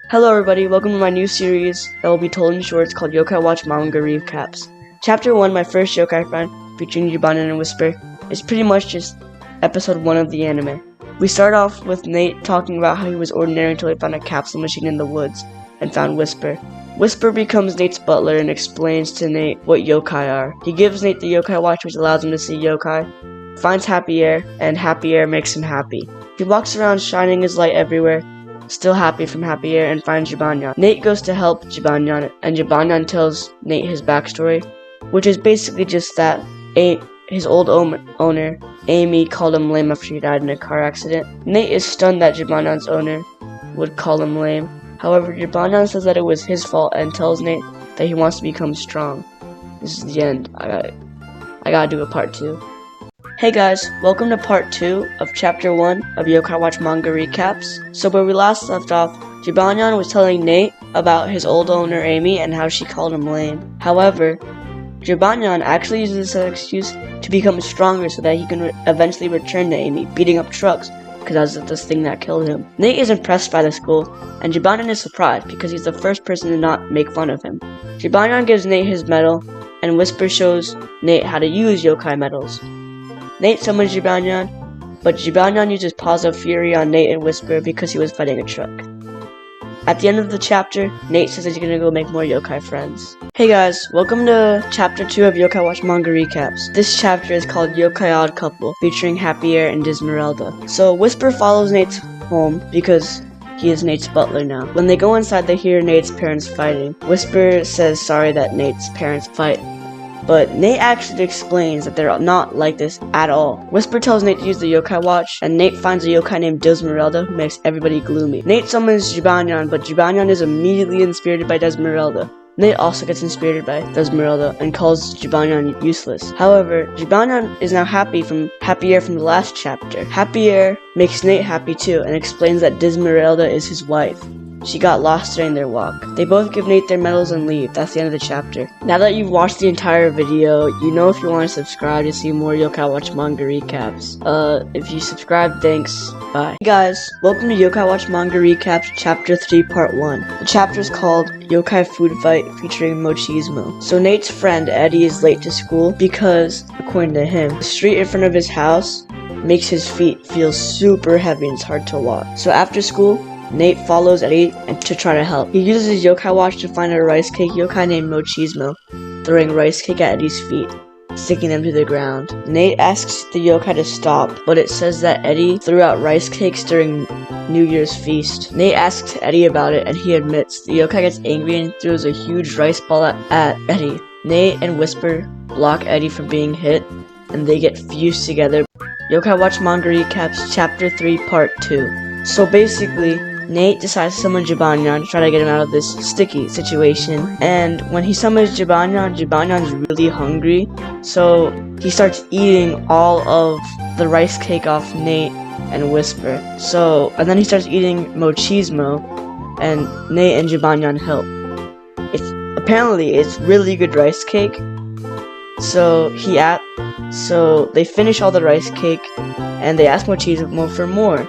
Hello everybody, welcome to my new series that will be told in shorts called Yokai Watch Manga Recaps. Chapter 1, my first yokai friend, featuring Jibanyan and Whisper, is pretty much just episode 1 of the anime. We start off with Nate talking about how he was ordinary until he found a capsule machine in the woods and found Whisper. Whisper becomes Nate's butler and explains to Nate what yokai are. He gives Nate the yokai watch, which allows him to see yokai, finds happy air, and happy air makes him happy. He walks around shining his light everywhere, still happy from happy air, and finds Jibanyan. Nate goes to help Jibanyan, and Jibanyan tells Nate his backstory, which is basically just that his old owner, Amy, called him lame after he died in a car accident. Nate is stunned that Jibanyan's owner would call him lame. However, Jibanyan says that it was his fault and tells Nate that he wants to become strong. This is the end. I gotta do a part 2. Hey guys, welcome to part 2 of chapter 1 of Yokai Watch Manga Recaps. So where we last left off, Jibanyan was telling Nate about his old owner Amy and how she called him lame. However, Jibanyan actually uses this as an excuse to become stronger so that he can eventually return to Amy, beating up trucks, because that's this thing that killed him. Nate is impressed by the school, and Jibanyan is surprised because he's the first person to not make fun of him. Jibanyan gives Nate his medal, and Whisper shows Nate how to use yokai medals. Nate summons Jibanyan, but Jibanyan uses positive fury on Nate and Whisper because he was fighting a truck. At the end of the chapter, Nate says he's gonna go make more yokai friends. Hey guys, welcome to chapter 2 of Yokai Watch Manga Recaps. This chapter is called Yokai Odd Couple, featuring Happy Air and Dismeralda. So Whisper follows Nate's home because he is Nate's butler now. When they go inside, they hear Nate's parents fighting. Whisper says sorry that Nate's parents fight, but Nate actually explains that they're not like this at all. Whisper tells Nate to use the yokai watch, and Nate finds a yokai named Dismeralda who makes everybody gloomy. Nate summons Jibanyan, but Jibanyan is immediately inspirited by Dismeralda. Nate also gets inspired by Dismeralda and calls Jibanyan useless. However, Jibanyan is now happy from Happy Air from the last chapter. Happy Air makes Nate happy too and explains that Dismeralda is his wife. She got lost during their walk. They both give Nate their medals and leave. That's the end of the chapter. Now that you've watched the entire video, you know if you want to subscribe to see more Yokai Watch Manga Recaps. If you subscribe, thanks. Bye. Hey guys, welcome to Yokai Watch Manga Recaps Chapter 3 Part 1. The chapter is called Yokai Food Fight featuring Mochismo. So Nate's friend Eddie is late to school because, according to him, the street in front of his house makes his feet feel super heavy and it's hard to walk. So after school, Nate follows Eddie to try to help. He uses his yokai watch to find a rice cake yokai named Mochismo, throwing rice cake at Eddie's feet, sticking them to the ground. Nate asks the yokai to stop, but it says that Eddie threw out rice cakes during New Year's feast. Nate asks Eddie about it, and he admits. The yokai gets angry and throws a huge rice ball at Eddie. Nate and Whisper block Eddie from being hit, and they get fused together. Yokai Watch Manga Recaps Chapter 3 Part 2. So basically, Nate decides to summon Jibanyan to try to get him out of this sticky situation, and when he summons Jibanyan's really hungry, so he starts eating all of the rice cake off Nate and Whisper. And then he starts eating Mochismo, and Nate and Jibanyan help. Apparently it's really good rice cake, so they finish all the rice cake, and they ask Mochismo for more.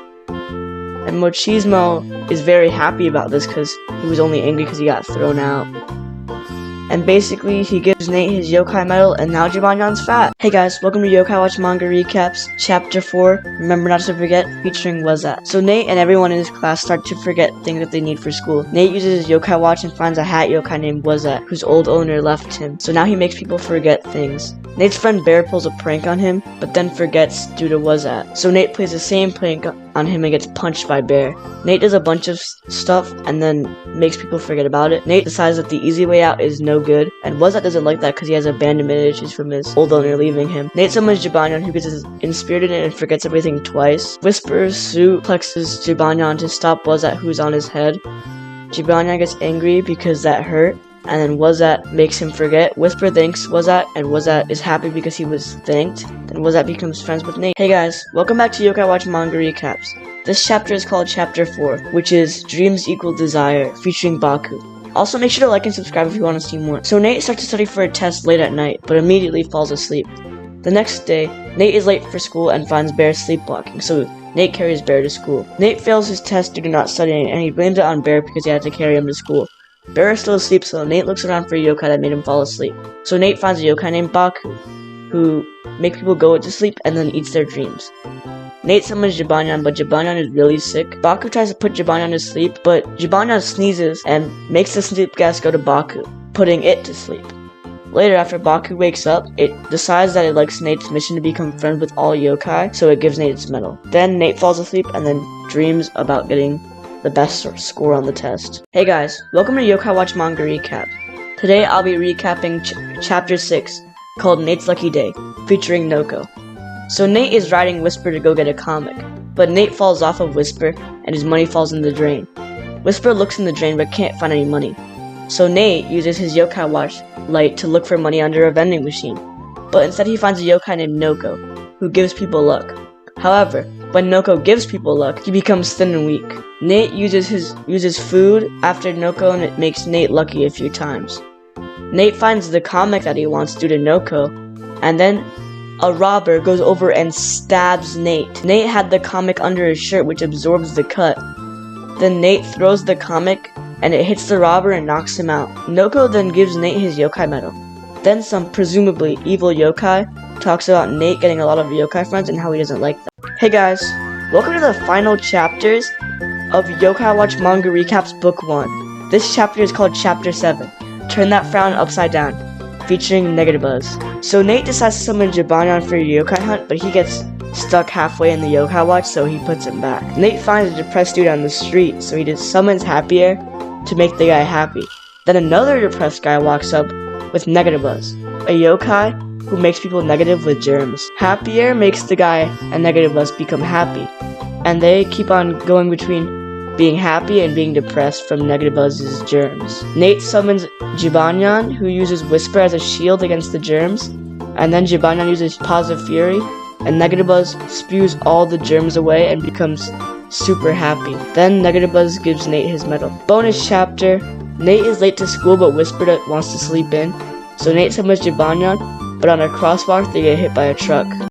And Mochismo is very happy about this because he was only angry because he got thrown out. And basically, he gives Nate his yokai medal, and now Jibanyan's fat. Hey guys, welcome to Yokai Watch Manga Recaps, Chapter 4, Remember Not to Forget, featuring Wazat. So Nate and everyone in his class start to forget things that they need for school. Nate uses his yokai watch and finds a hat yokai named Wazat, whose old owner left him. So now he makes people forget things. Nate's friend Bear pulls a prank on him, but then forgets due to Wazat. So Nate plays the same prank on him and gets punched by Bear. Nate does a bunch of stuff and then makes people forget about it. Nate decides that the easy way out is no good, and Wazat doesn't like that because he has abandonment issues from his old owner leaving him. Nate summons Jibanyan, who gets inspirited and forgets everything twice. Whisper suplexes Jibanyan to stop Wazat, who's on his head. Jibanyan gets angry because that hurt, and then Wazat makes him forget. Whisper thanks Wazat, and Wazat is happy because he was thanked. Then Wazat becomes friends with Nate. Hey guys, welcome back to Yokai Watch Manga Recaps. This chapter is called Chapter 4, which is Dreams Equal Desire, featuring Baku. Also, make sure to like and subscribe if you want to see more. So Nate starts to study for a test late at night, but immediately falls asleep. The next day, Nate is late for school and finds Bear sleepwalking, so Nate carries Bear to school. Nate fails his test due to not studying, and he blames it on Bear because he had to carry him to school. Bear is still asleep, so Nate looks around for a yokai that made him fall asleep. So Nate finds a yokai named Baku, who makes people go to sleep and then eats their dreams. Nate summons Jibanyan, but Jibanyan is really sick. Baku tries to put Jibanyan to sleep, but Jibanyan sneezes and makes the sleep gas go to Baku, putting it to sleep. Later, after Baku wakes up, it decides that it likes Nate's mission to become friends with all yokai, so it gives Nate its medal. Then Nate falls asleep and then dreams about getting the best score on the test. Hey guys, welcome to Yokai Watch Manga Recap. Today I'll be recapping Chapter 6, called Nate's Lucky Day, featuring Noko. So Nate is riding Whisper to go get a comic, but Nate falls off of Whisper and his money falls in the drain. Whisper looks in the drain but can't find any money. So Nate uses his yokai watch light to look for money under a vending machine, but instead he finds a yokai named Noko, who gives people luck. However, when Noko gives people luck, he becomes thin and weak. Nate uses food after Noko and it makes Nate lucky a few times. Nate finds the comic that he wants due to Noko, and then a robber goes over and stabs Nate. Nate had the comic under his shirt which absorbs the cut. Then Nate throws the comic and it hits the robber and knocks him out. Noko then gives Nate his yokai medal. Then some presumably evil yokai talks about Nate getting a lot of yokai friends and how he doesn't like them. Hey guys, welcome to the final chapters of Yokai Watch Manga Recaps Book 1. This chapter is called Chapter 7, Turn That Frown Upside Down, featuring Negativebuzz. So Nate decides to summon Jibanyan for a yokai hunt, but he gets stuck halfway in the yokai watch, so he puts him back. Nate finds a depressed dude on the street, so he just summons Happy Air to make the guy happy. Then another depressed guy walks up with Negativebuzz, a yokai who makes people negative with germs. Happy Air makes the guy and Negativebuzz become happy, and they keep on going between being happy and being depressed from Negativebuzz's germs. Nate summons Jibanyan, who uses Whisper as a shield against the germs, and then Jibanyan uses Positive Fury, and Negativebuzz spews all the germs away and becomes super happy. Then Negativebuzz gives Nate his medal. Bonus chapter: Nate is late to school but Whisper wants to sleep in, so Nate summons Jibanyan, but on a crosswalk they get hit by a truck.